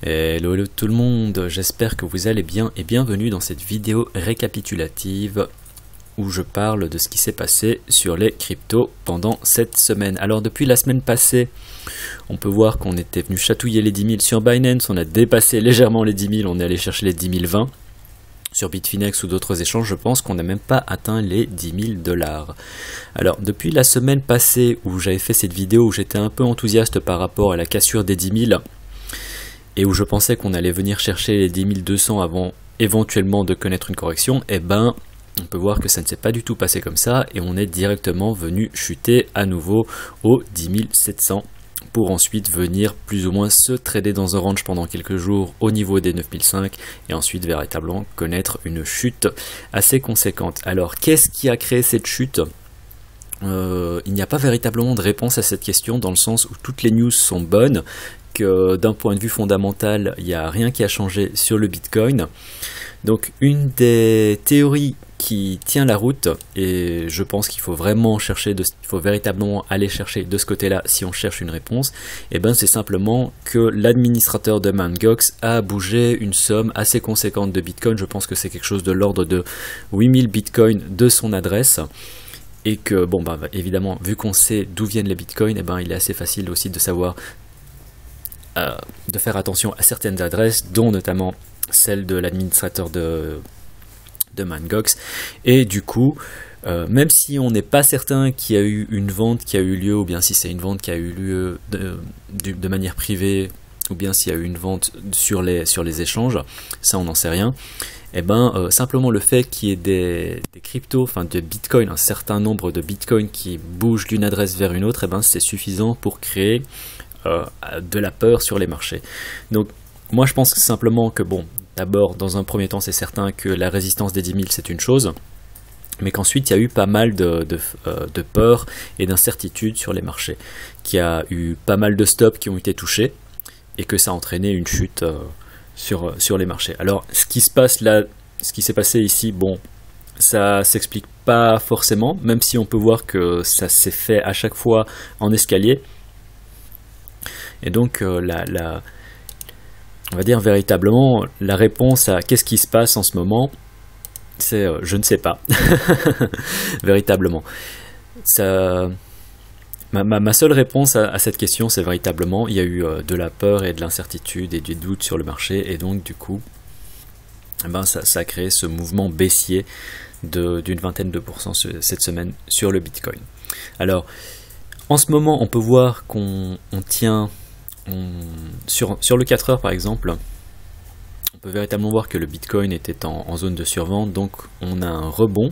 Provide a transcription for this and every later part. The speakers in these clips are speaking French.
Hello, hello tout le monde, j'espère que vous allez bien et bienvenue dans cette vidéo récapitulative où je parle de ce qui s'est passé sur les cryptos pendant cette semaine. Alors depuis la semaine passée, on peut voir qu'on était venu chatouiller les 10 000 sur Binance, on a dépassé légèrement les 10 000, on est allé chercher les 10 020. Sur Bitfinex ou d'autres échanges, je pense qu'on n'a même pas atteint les 10 000 $. Alors, depuis la semaine passée où j'avais fait cette vidéo où j'étais un peu enthousiaste par rapport à la cassure des 10 000 et où je pensais qu'on allait venir chercher les 10 200 avant éventuellement de connaître une correction, eh ben, on peut voir que ça ne s'est pas du tout passé comme ça et on est directement venu chuter à nouveau aux 10 700 pour ensuite venir plus ou moins se trader dans un range pendant quelques jours au niveau des 9005 et ensuite véritablement connaître une chute assez conséquente. Alors qu'est-ce qui a créé cette chute ? Il n'y a pas véritablement de réponse à cette question dans le sens où toutes les news sont bonnes, que d'un point de vue fondamental, il n'y a rien qui a changé sur le Bitcoin. Donc une des théories qui tient la route, et je pense qu'il faut vraiment chercher, il faut véritablement aller chercher de ce côté-là si on cherche une réponse, et ben c'est simplement que l'administrateur de Mt. Gox a bougé une somme assez conséquente de Bitcoin. Je pense que c'est quelque chose de l'ordre de 8000 Bitcoin de son adresse. Et que, bon, bah, évidemment, vu qu'on sait d'où viennent les bitcoins, eh ben, il est assez facile aussi de savoir, de faire attention à certaines adresses, dont notamment celle de l'administrateur de Mt. Gox. Et du coup, même si on n'est pas certain qu'il y a eu une vente qui a eu lieu, ou bien si c'est une vente qui a eu lieu de manière privée, ou bien s'il y a eu une vente sur les échanges, ça on n'en sait rien. Eh ben, simplement le fait qu'il y ait des cryptos, enfin de bitcoin, un certain nombre de bitcoins qui bougent d'une adresse vers une autre, eh ben, c'est suffisant pour créer de la peur sur les marchés. Donc moi je pense simplement que bon, d'abord dans un premier temps c'est certain que la résistance des 10 000 c'est une chose, mais qu'ensuite il y a eu pas mal de peur et d'incertitude sur les marchés, qu'il y a eu pas mal de stops qui ont été touchés et que ça a entraîné une chute sur les marchés. Alors ce qui se passe là, ce qui s'est passé ici, bon, ça s'explique pas forcément, même si on peut voir que ça s'est fait à chaque fois en escalier. Et donc on va dire véritablement la réponse à qu'est-ce qui se passe en ce moment, c'est je ne sais pas. Véritablement. Ça, ma seule réponse à cette question, c'est véritablement il y a eu de la peur et de l'incertitude et du doute sur le marché, et donc du coup eh ben, ça a créé ce mouvement baissier d'une vingtaine de pourcents cette semaine sur le Bitcoin. Alors en ce moment on peut voir qu'on tient sur le 4 heures par exemple, on peut véritablement voir que le Bitcoin était en zone de survente, donc on a un rebond.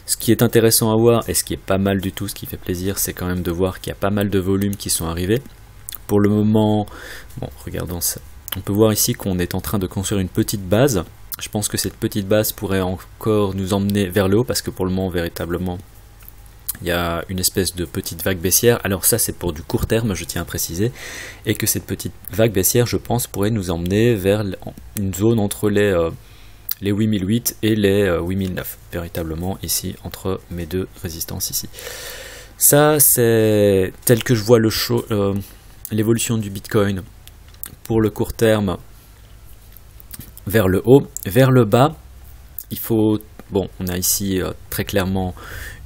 Ce qui est intéressant à voir, et ce qui est pas mal du tout, ce qui fait plaisir, c'est quand même de voir qu'il y a pas mal de volumes qui sont arrivés. Pour le moment, bon, regardons ça. On peut voir ici qu'on est en train de construire une petite base. Je pense que cette petite base pourrait encore nous emmener vers le haut, parce que pour le moment, véritablement, il y a une espèce de petite vague baissière. Alors ça, c'est pour du court terme, je tiens à préciser. Et que cette petite vague baissière, je pense, pourrait nous emmener vers une zone entre les 8008 et les 8009, véritablement ici, entre mes deux résistances ici. Ça, c'est tel que je vois l'évolution du Bitcoin pour le court terme vers le haut. Vers le bas, il faut... Bon, on a ici très clairement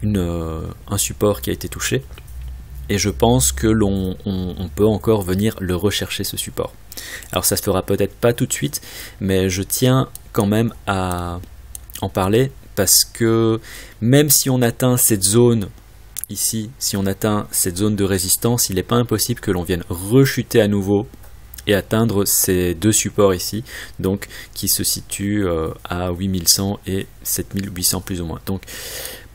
un support qui a été touché, et je pense que l'on peut encore venir le rechercher, ce support. Alors ça se fera peut-être pas tout de suite, mais je tiens quand même à en parler, parce que même si on atteint cette zone ici, si on atteint cette zone de résistance, il n'est pas impossible que l'on vienne rechuter à nouveau et atteindre ces deux supports ici, donc qui se situent à 8100 et 7800 plus ou moins. Donc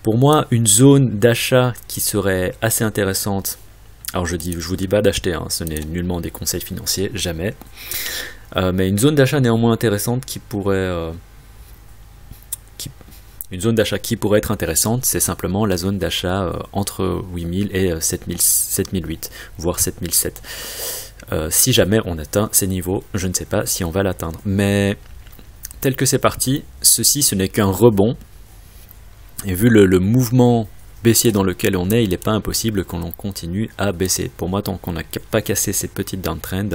pour moi, une zone d'achat qui serait assez intéressante. Alors je vous dis pas d'acheter, hein, ce n'est nullement des conseils financiers, jamais. Mais une zone d'achat néanmoins intéressante qui pourrait... une zone d'achat qui pourrait être intéressante, c'est simplement la zone d'achat entre 8000 et 7008, voire 7007. Si jamais on atteint ces niveaux, je ne sais pas si on va l'atteindre. Mais tel que c'est parti, ce n'est qu'un rebond. Et vu le mouvement baissier dans lequel on est, il n'est pas impossible qu'on continue à baisser. Pour moi, tant qu'on n'a pas cassé cette petite downtrend,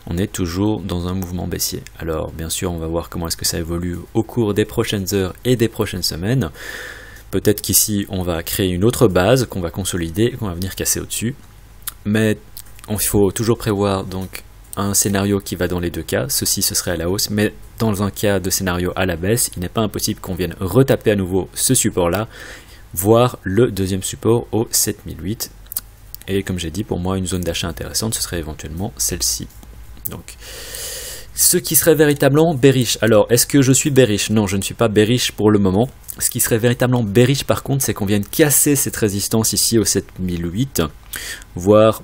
on est toujours dans un mouvement baissier. Alors bien sûr, on va voir comment est-ce que ça évolue au cours des prochaines heures et des prochaines semaines. Peut-être qu'ici, on va créer une autre base qu'on va consolider et qu'on va venir casser au-dessus. Mais il faut toujours prévoir donc un scénario qui va dans les deux cas. Ceci, ce serait à la hausse, mais dans un cas de scénario à la baisse, il n'est pas impossible qu'on vienne retaper à nouveau ce support-là, voire le deuxième support au 7008. Et comme j'ai dit, pour moi, une zone d'achat intéressante, ce serait éventuellement celle-ci. Donc, ce qui serait véritablement bearish. Alors, est-ce que je suis bearish? Non, je ne suis pas bearish pour le moment. Ce qui serait véritablement bearish, par contre, c'est qu'on vienne casser cette résistance ici au 7008, voire,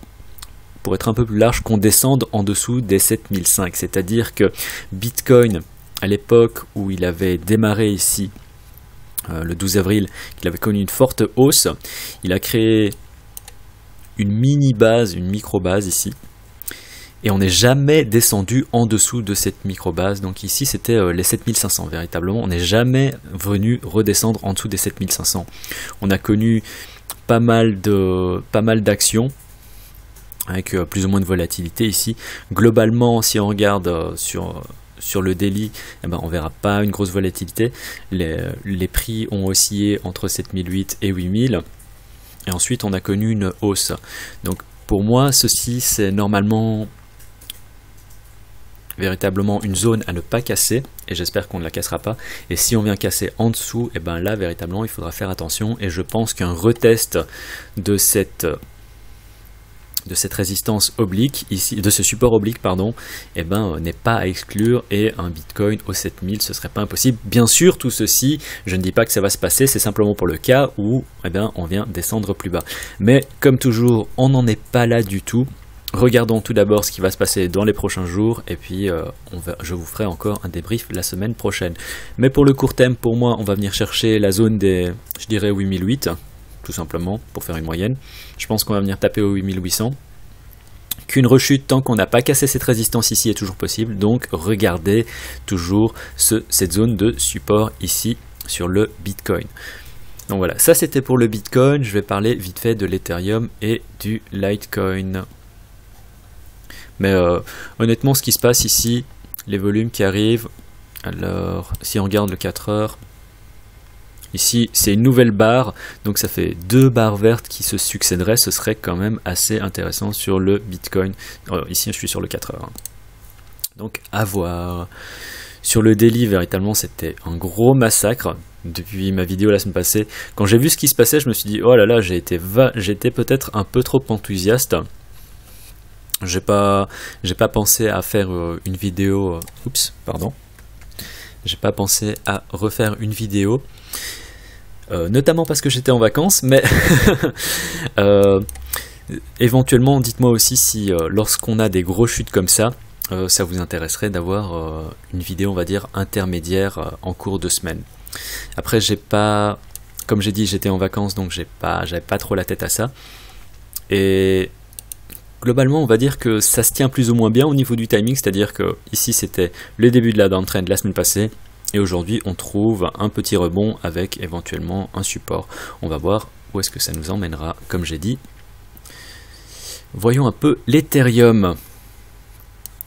pour être un peu plus large, qu'on descende en dessous des 7005. C'est-à-dire que Bitcoin, à l'époque où il avait démarré ici, le 12 avril, il avait connu une forte hausse, il a créé une mini-base, une micro-base ici, et on n'est jamais descendu en dessous de cette micro-base. Donc ici, c'était les 7500, véritablement. On n'est jamais venu redescendre en dessous des 7500. On a connu pas mal d'actions, avec plus ou moins de volatilité ici. Globalement, si on regarde sur le daily, eh ben, on verra pas une grosse volatilité. Les prix ont oscillé entre 7008 et 8000. Et ensuite, on a connu une hausse. Donc, pour moi, ceci, c'est normalement véritablement une zone à ne pas casser, et j'espère qu'on ne la cassera pas. Et si on vient casser en dessous, et ben là véritablement il faudra faire attention, et je pense qu'un retest de cette résistance oblique ici, de ce support oblique pardon, et ben n'est pas à exclure, et un Bitcoin au 7000 ce serait pas impossible. Bien sûr, tout ceci, je ne dis pas que ça va se passer, c'est simplement pour le cas où eh ben on vient descendre plus bas. Mais comme toujours, on n'en est pas là du tout. Regardons tout d'abord ce qui va se passer dans les prochains jours, et puis je vous ferai encore un débrief la semaine prochaine. Mais pour le court terme, pour moi, on va venir chercher la zone des, je dirais 8008, tout simplement, pour faire une moyenne. Je pense qu'on va venir taper au 8800. Qu'une rechute, tant qu'on n'a pas cassé cette résistance ici, est toujours possible. Donc regardez toujours cette zone de support ici sur le Bitcoin. Donc voilà, ça c'était pour le Bitcoin. Je vais parler vite fait de l'Ethereum et du Litecoin. Mais honnêtement, ce qui se passe ici, les volumes qui arrivent, alors si on regarde le 4 heures, ici c'est une nouvelle barre, donc ça fait deux barres vertes qui se succéderaient, ce serait quand même assez intéressant sur le Bitcoin. Ici je suis sur le 4 heures. Donc à voir. Sur le daily, véritablement c'était un gros massacre. Depuis ma vidéo la semaine passée, quand j'ai vu ce qui se passait, je me suis dit oh là là, j'étais peut-être un peu trop enthousiaste. J'ai pas pensé à faire une vidéo. Oups, pardon. J'ai pas pensé à refaire une vidéo, notamment parce que j'étais en vacances. Mais éventuellement, dites-moi aussi si lorsqu'on a des grosses chutes comme ça, ça vous intéresserait d'avoir une vidéo, on va dire intermédiaire en cours de semaine. Après, comme j'ai dit, j'étais en vacances, donc j'avais pas trop la tête à ça. Et globalement, on va dire que ça se tient plus ou moins bien au niveau du timing, c'est-à-dire que ici c'était le début de la downtrend la semaine passée, et aujourd'hui on trouve un petit rebond avec éventuellement un support. On va voir où est-ce que ça nous emmènera, comme j'ai dit. Voyons un peu l'Ethereum.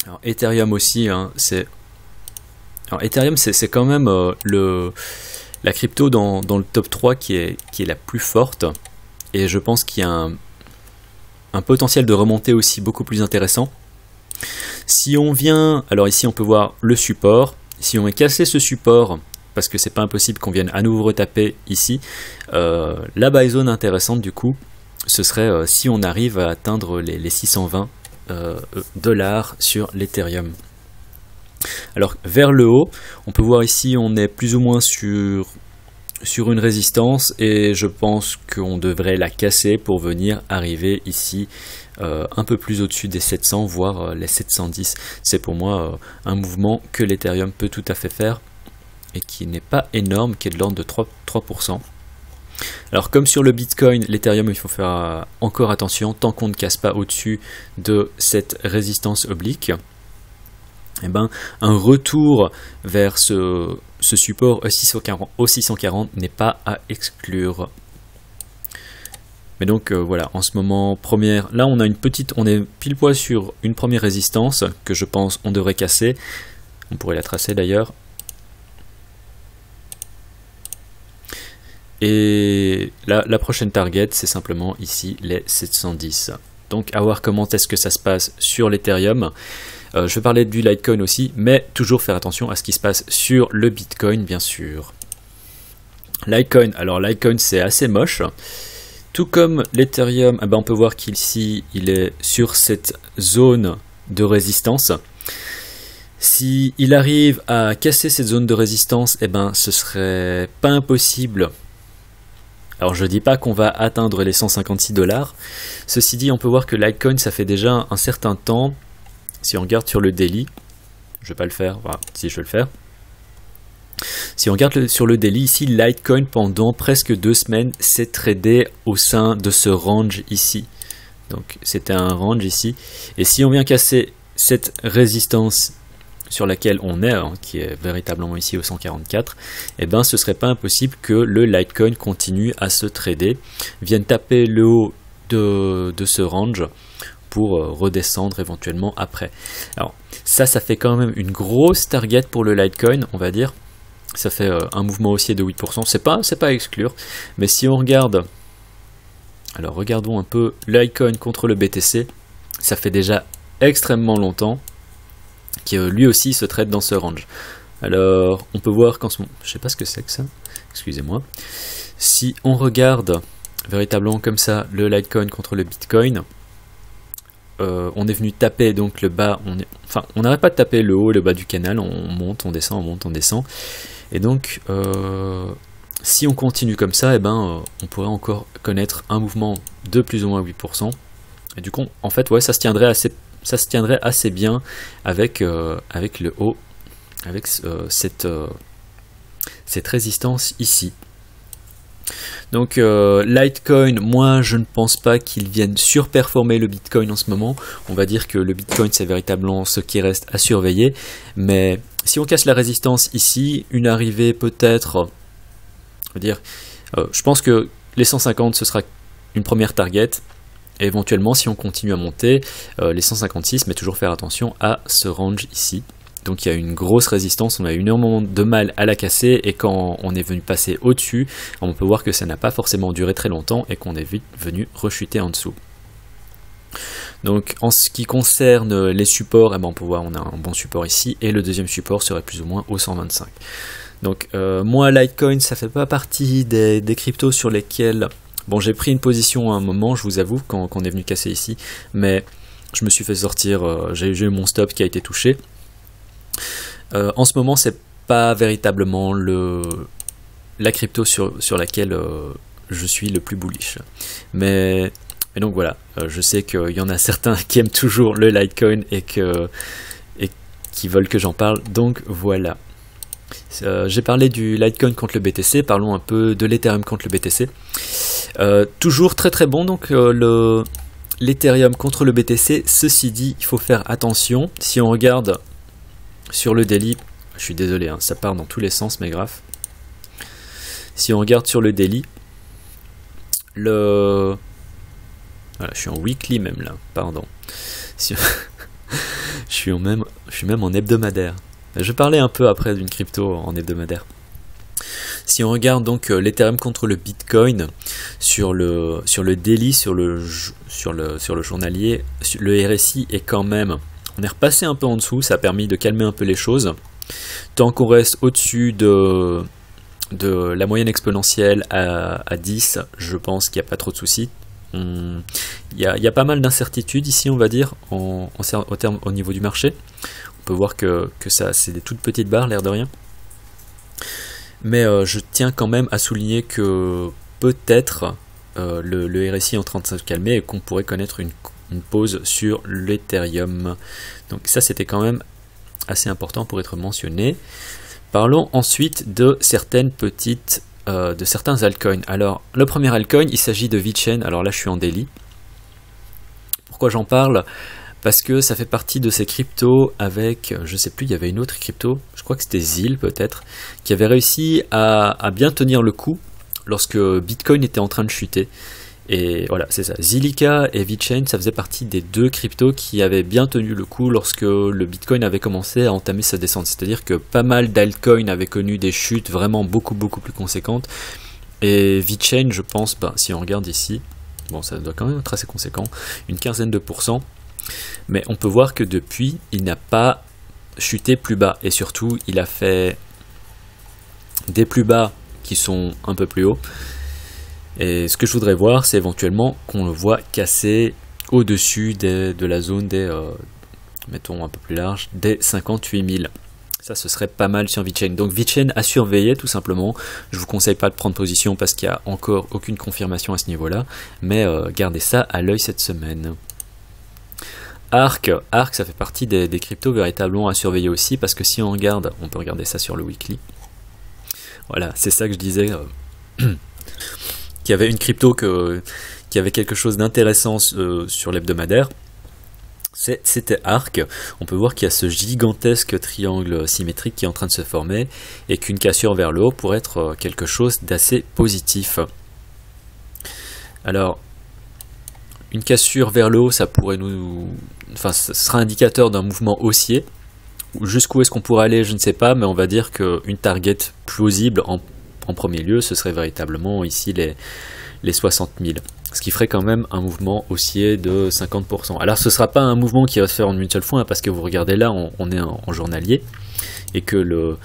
Alors Ethereum aussi, hein, Ethereum c'est quand même la crypto dans le top 3 qui est la plus forte, et je pense qu'il y a un potentiel de remontée aussi beaucoup plus intéressant. Si on vient, alors ici on peut voir le support, si on est cassé ce support, parce que c'est pas impossible qu'on vienne à nouveau retaper ici, la buy zone intéressante du coup, ce serait si on arrive à atteindre les 620 $ sur l'Ethereum. Alors vers le haut, on peut voir ici on est plus ou moins sur une résistance, et je pense qu'on devrait la casser pour venir arriver ici un peu plus au-dessus des 700, voire les 710. C'est pour moi un mouvement que l'Ethereum peut tout à fait faire, et qui n'est pas énorme, qui est de l'ordre de 3%. Alors comme sur le Bitcoin, l'Ethereum, il faut faire encore attention, tant qu'on ne casse pas au-dessus de cette résistance oblique, eh ben, un retour vers ce support au 640 n'est pas à exclure. Mais donc voilà, en ce moment, là on a on est pile poil sur une première résistance que je pense on devrait casser. On pourrait la tracer d'ailleurs. Et la prochaine target, c'est simplement ici les 710. Donc à voir comment est-ce que ça se passe sur l'Ethereum. Je vais parler du Litecoin aussi, mais toujours faire attention à ce qui se passe sur le Bitcoin, bien sûr. Litecoin, alors Litecoin c'est assez moche. Tout comme l'Ethereum, on peut voir qu'ici il est sur cette zone de résistance. Si il arrive à casser cette zone de résistance, ce serait pas impossible. Alors je dis pas qu'on va atteindre les 156 $. Ceci dit, on peut voir que Litecoin ça fait déjà un certain temps. Si on regarde sur le daily, je vais pas le faire, voilà, si je vais le faire. Si on regarde sur le daily, ici, Litecoin pendant presque 2 semaines s'est tradé au sein de ce range ici. Donc c'était un range ici. Et si on vient casser cette résistance sur laquelle on est, qui est véritablement ici au 144, ce serait pas impossible que le Litecoin continue à se trader, vienne taper le haut de ce range pour redescendre éventuellement après. Alors ça fait quand même une grosse target pour le Litecoin, on va dire. Ça fait un mouvement haussier de 8%, c'est pas à exclure. Mais si on regarde, alors regardons un peu Litecoin contre le BTC, ça fait déjà extrêmement longtemps qui lui aussi se trade dans ce range. Alors on peut voir qu'en ce moment, je sais pas ce que c'est que ça, excusez-moi. Si on regarde véritablement comme ça le Litecoin contre le Bitcoin, on est venu taper donc le bas, on n'arrête pas de taper le haut, le bas du canal, on monte, on descend, on monte, on descend. Et donc si on continue comme ça, on pourrait encore connaître un mouvement de plus ou moins 8%. Et du coup, en fait, ouais, ça se tiendrait assez bien avec le haut, avec cette résistance ici. Donc Litecoin, moi je ne pense pas qu'il vienne surperformer le Bitcoin en ce moment. On va dire que le Bitcoin c'est véritablement ce qui reste à surveiller. Mais si on casse la résistance ici, une arrivée peut-être, je pense que les 150 ce sera une première target. Et éventuellement si on continue à monter, les 156, mais toujours faire attention à ce range ici. Donc il y a une grosse résistance, on a eu énormément de mal à la casser, et quand on est venu passer au-dessus, on peut voir que ça n'a pas forcément duré très longtemps et qu'on est vite venu rechuter en dessous. Donc en ce qui concerne les supports, on peut voir on a un bon support ici, et le deuxième support serait plus ou moins au 125. Donc moi Litecoin ça fait pas partie des cryptos sur lesquels, bon j'ai pris une position à un moment, je vous avoue, quand on est venu casser ici, mais je me suis fait sortir, j'ai eu mon stop qui a été touché. En ce moment, c'est pas véritablement la crypto sur laquelle je suis le plus bullish. Mais donc voilà, je sais qu'il y en a certains qui aiment toujours le Litecoin et qui veulent que j'en parle. Donc voilà. J'ai parlé du Litecoin contre le BTC, parlons un peu de l'Ethereum contre le BTC. Toujours très très bon, donc l'Ethereum contre le BTC. Ceci dit, il faut faire attention. Si on regarde sur le daily, je suis désolé, ça part dans tous les sens, mais grave. Si on regarde sur le daily, voilà, je suis en weekly même là, pardon. Je suis même en hebdomadaire. Je parlais un peu après d'une crypto en hebdomadaire. Si on regarde donc l'Ethereum contre le Bitcoin sur le daily, sur le journalier, le RSI est quand même, on est repassé un peu en dessous, ça a permis de calmer un peu les choses. Tant qu'on reste au-dessus de la moyenne exponentielle à 10, je pense qu'il n'y a pas trop de soucis. Il y a pas mal d'incertitudes ici, on va dire, au niveau du marché. On peut voir que ça, c'est des toutes petites barres, l'air de rien. Mais je tiens quand même à souligner que peut-être le RSI est en train de se calmer et qu'on pourrait connaître une pause sur l'Ethereum. Donc ça, c'était quand même assez important pour être mentionné. Parlons ensuite de certains altcoins. Alors, le premier altcoin, il s'agit de VeChain. Alors là, je suis en daily. Pourquoi j'en parle? Parce que ça fait partie de ces cryptos avec, je sais plus, il y avait une autre crypto, je crois que c'était ZIL peut-être, qui avait réussi à bien tenir le coup lorsque Bitcoin était en train de chuter. Et voilà, c'est ça. Zilliqa et VeChain, ça faisait partie des deux cryptos qui avaient bien tenu le coup lorsque le Bitcoin avait commencé à entamer sa descente. C'est-à-dire que pas mal d'altcoins avaient connu des chutes vraiment beaucoup plus conséquentes. Et VeChain, je pense, si on regarde ici, bon, ça doit quand même être assez conséquent, une quinzaine de pourcents. Mais on peut voir que depuis, il n'a pas chuté plus bas. Et surtout, il a fait des plus bas qui sont un peu plus hauts. Et ce que je voudrais voir, c'est éventuellement qu'on le voit casser au-dessus de la zone des, mettons un peu plus large, des 58 000. Ça, ce serait pas mal sur VeChain. Donc VeChain à surveiller tout simplement. Je vous conseille pas de prendre position parce qu'il n'y a encore aucune confirmation à ce niveau-là. Mais gardez ça à l'œil cette semaine. Arc, ça fait partie des cryptos véritablement à surveiller aussi parce que si on regarde, on peut regarder ça sur le weekly. Voilà, c'est ça que je disais. Qu'il y avait une crypto qui avait quelque chose d'intéressant sur l'hebdomadaire, c'était Arc. On peut voir qu'il y a ce gigantesque triangle symétrique qui est en train de se former et qu'une cassure vers le haut pourrait être quelque chose d'assez positif. Alors, une cassure vers le haut, ça pourrait ça sera indicateur d'un mouvement haussier. Jusqu'où est-ce qu'on pourrait aller, je ne sais pas, mais on va dire qu'une target plausible en premier lieu, ce serait véritablement ici les 60 000. Ce qui ferait quand même un mouvement haussier de 50%. Alors ce ne sera pas un mouvement qui va se faire en une seule fois, hein, parce que vous regardez là, on est en journalier, et que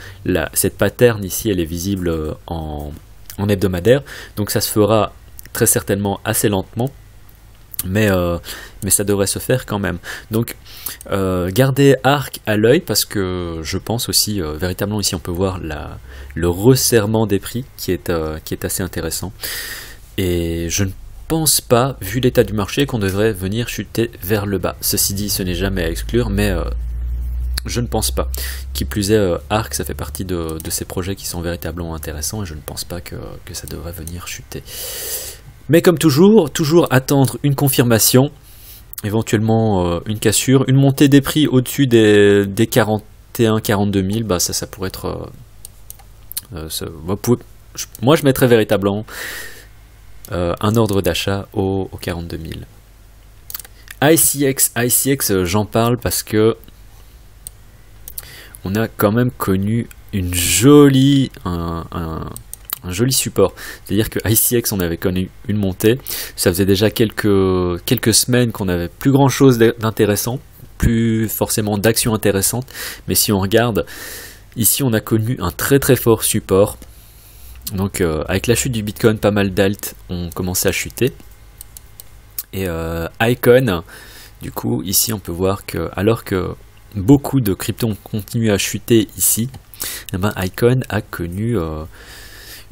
cette pattern ici, elle est visible en hebdomadaire. Donc ça se fera très certainement assez lentement. Mais ça devrait se faire quand même. Donc gardez Arc à l'œil parce que je pense aussi véritablement ici on peut voir le resserrement des prix qui est assez intéressant. Et je ne pense pas, vu l'état du marché, qu'on devrait venir chuter vers le bas. Ceci dit, ce n'est jamais à exclure, mais je ne pense pas. Qui plus est, Arc, ça fait partie de ces projets qui sont véritablement intéressants et je ne pense pas que ça devrait venir chuter. Mais comme toujours attendre une confirmation, éventuellement une cassure, une montée des prix au-dessus des 41-42 000, ça pourrait être... moi je mettrais véritablement un ordre d'achat aux 42 000. ICX, j'en parle parce que on a quand même connu une jolie... un joli support, c'est-à-dire que ICX on avait connu une montée, ça faisait déjà quelques semaines qu'on n'avait plus grand chose d'intéressant, plus forcément d'actions intéressantes, mais si on regarde, ici on a connu un très fort support, donc avec la chute du Bitcoin, pas mal d'alt ont commencé à chuter, et Icon, du coup ici on peut voir que, alors que beaucoup de cryptos ont continué à chuter ici, eh ben, Icon a connu...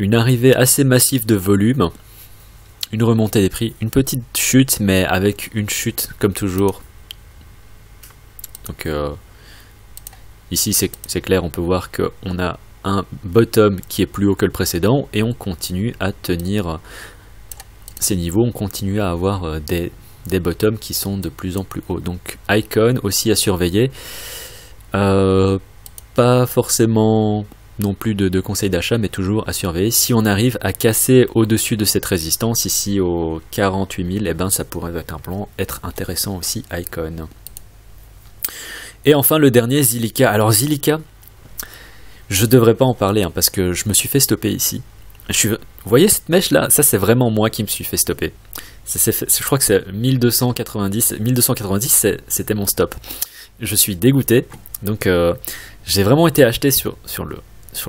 une arrivée assez massive de volume, une remontée des prix, une petite chute, mais avec une chute comme toujours. Donc ici c'est clair, on peut voir qu'on a un bottom qui est plus haut que le précédent et on continue à tenir ces niveaux, on continue à avoir des bottoms qui sont de plus en plus hauts. Donc Icon aussi à surveiller, pas forcément... non plus de conseils d'achat, mais toujours à surveiller. Si on arrive à casser au-dessus de cette résistance, ici aux 48 000, eh ben, ça pourrait être intéressant aussi, Icon. Et enfin, le dernier, Zilliqa. Alors, Zilliqa, je ne devrais pas en parler, hein, parce que je me suis fait stopper ici. Vous voyez cette mèche-là? Ça, c'est vraiment moi qui me suis fait stopper. Je crois que c'est 1290. 1290, c'était mon stop. Je suis dégoûté. Donc, j'ai vraiment été acheté sur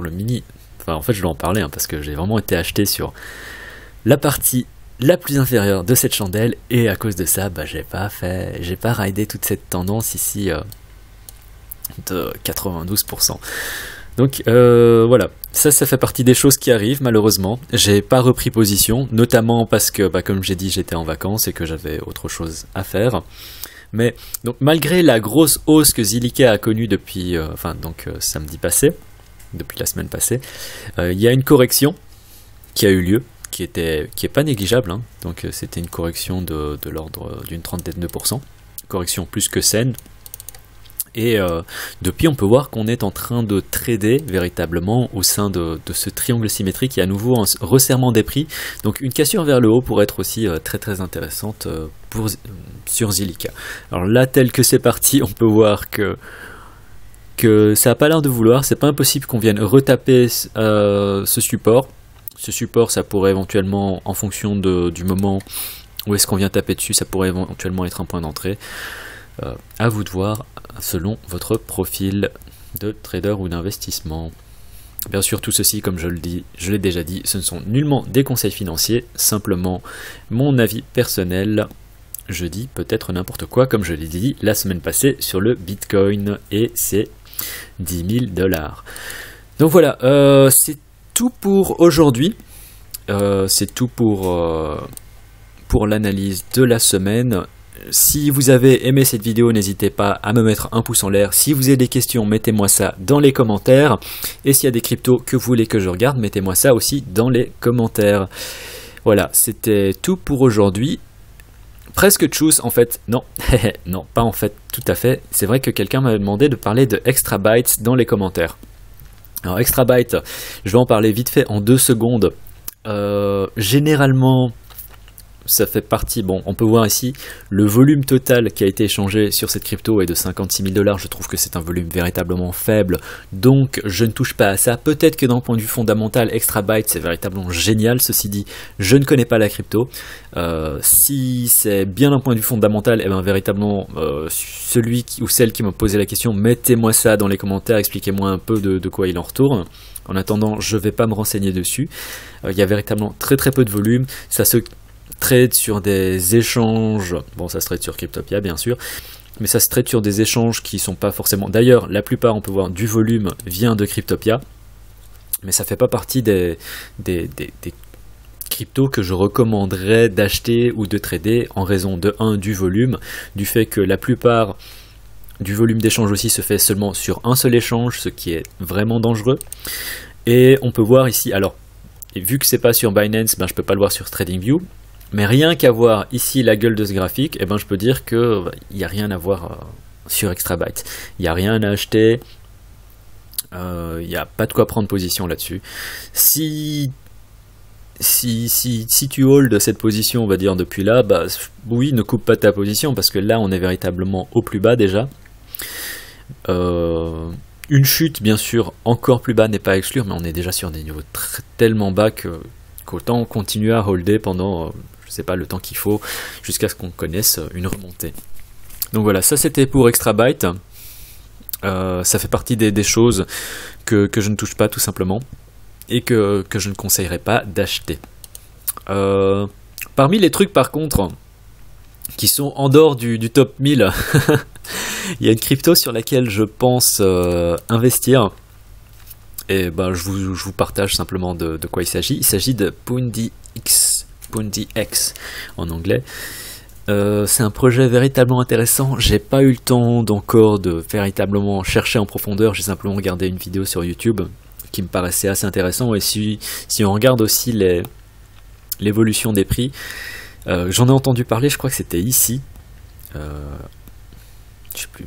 le mini, enfin en fait je vais en parler parce que j'ai vraiment été acheté sur la partie la plus inférieure de cette chandelle et à cause de ça j'ai pas ridé toute cette tendance ici de 92%. Donc voilà, ça fait partie des choses qui arrivent malheureusement. J'ai pas repris position, notamment parce que comme j'ai dit j'étais en vacances et que j'avais autre chose à faire. Mais donc malgré la grosse hausse que Zilliqa a connue depuis samedi passé, depuis la semaine passée, il y a une correction qui a eu lieu, qui est pas négligeable, hein. Donc c'était une correction de l'ordre d'une 32%, correction plus que saine, Et depuis, on peut voir qu'on est en train de trader véritablement au sein de ce triangle symétrique. Il y a à nouveau un resserrement des prix. Donc une cassure vers le haut pourrait être aussi très intéressante sur Zilliqa. Alors là, tel que c'est parti, on peut voir que ça n'a pas l'air de vouloir. C'est pas impossible qu'on vienne retaper ce support. Ce support, ça pourrait éventuellement, en fonction du moment où est-ce qu'on vient taper dessus, ça pourrait éventuellement être un point d'entrée. À vous de voir selon votre profil de trader ou d'investissement. Bien sûr, tout ceci, comme je l'ai déjà dit, ce ne sont nullement des conseils financiers, simplement mon avis personnel. Je dis peut-être n'importe quoi, comme je l'ai dit la semaine passée sur le Bitcoin, et c'est 10 000 $. Donc voilà, c'est tout pour aujourd'hui. C'est tout pour l'analyse de la semaine. Si vous avez aimé cette vidéo, n'hésitez pas à me mettre un pouce en l'air. Si vous avez des questions, mettez-moi ça dans les commentaires. Et s'il y a des cryptos que vous voulez que je regarde, mettez-moi ça aussi dans les commentaires. Voilà, c'était tout pour aujourd'hui. Presque tchuss, en fait. Non, non, pas en fait, tout à fait. C'est vrai que quelqu'un m'avait demandé de parler de Extrabyte dans les commentaires. Alors Extrabyte, je vais en parler vite fait en 2 secondes. Généralement, ça fait partie, bon, on peut voir ici, le volume total qui a été échangé sur cette crypto est de 56 000 $. Je trouve que c'est un volume véritablement faible, donc je ne touche pas à ça. Peut-être que d'un point de vue fondamental, Extrabyte, c'est véritablement génial. Ceci dit, je ne connais pas la crypto. Si c'est bien d'un point de vue fondamental, et bien véritablement, celui ou celle qui m'a posé la question, mettez-moi ça dans les commentaires, expliquez-moi un peu de quoi il en retourne. En attendant, je ne vais pas me renseigner dessus. Il y a véritablement très peu de volume. Ça se trade sur des échanges, bon ça se trade sur Cryptopia bien sûr, mais ça se trade sur des échanges qui sont pas forcément, d'ailleurs la plupart on peut voir du volume vient de Cryptopia, mais ça fait pas partie des cryptos que je recommanderais d'acheter ou de trader en raison de 1 du volume, du fait que la plupart du volume d'échange aussi se fait seulement sur un seul échange, ce qui est vraiment dangereux. Et on peut voir ici, alors et vu que c'est pas sur Binance, ben je peux pas le voir sur TradingView. Mais rien qu'à voir ici la gueule de ce graphique, eh ben je peux dire que il n'y a rien à voir sur Extrabyte. Il n'y a rien à acheter, il n'y a pas de quoi prendre position là-dessus. Si tu hold cette position, on va dire depuis là, bah oui, ne coupe pas ta position parce que là on est véritablement au plus bas déjà. Une chute, bien sûr, encore plus bas n'est pas à exclure, mais on est déjà sur des niveaux tellement bas qu'autant continuer à holder pendant je sais pas le temps qu'il faut jusqu'à ce qu'on connaisse une remontée. Donc voilà, ça c'était pour Extrabyte. Ça fait partie des choses que je ne touche pas tout simplement et que je ne conseillerais pas d'acheter. Parmi les trucs par contre qui sont en dehors du top 1000, il y a une crypto sur laquelle je pense investir. Et ben, je vous partage simplement de quoi il s'agit. Il s'agit de PundiX en anglais. C'est un projet véritablement intéressant. J'ai pas eu le temps encore de véritablement chercher en profondeur. J'ai simplement regardé une vidéo sur YouTube qui me paraissait assez intéressant. Et si on regarde aussi l'évolution des prix, j'en ai entendu parler. Je crois que c'était ici. Je sais plus.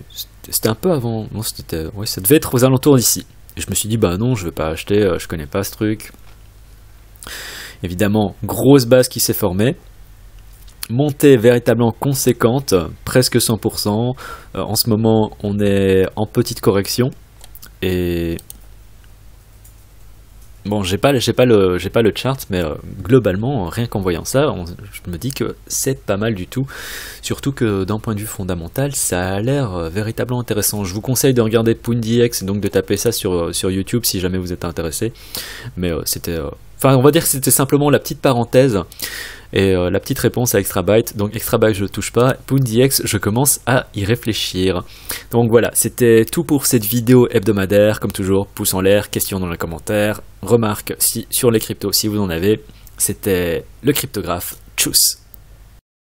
C'était un peu avant. Non, ouais, ça devait être aux alentours d'ici. Et je me suis dit, bah non, je vais pas acheter, je connais pas ce truc. Évidemment, grosse base qui s'est formée. Montée véritablement conséquente, presque 100%. En ce moment, on est en petite correction. Et bon, j'ai pas le chart, mais globalement, rien qu'en voyant ça, je me dis que c'est pas mal du tout. Surtout que d'un point de vue fondamental, ça a l'air véritablement intéressant. Je vous conseille de regarder PundiX et donc de taper ça sur YouTube si jamais vous êtes intéressé. Mais c'était, enfin, on va dire que c'était simplement la petite parenthèse et la petite réponse à Extrabyte. Donc Extrabyte, je ne touche pas. PundiX, je commence à y réfléchir. Donc voilà, c'était tout pour cette vidéo hebdomadaire. Comme toujours, pouce en l'air, questions dans les commentaires, remarques sur les cryptos si vous en avez. C'était le cryptographe. Tchuss!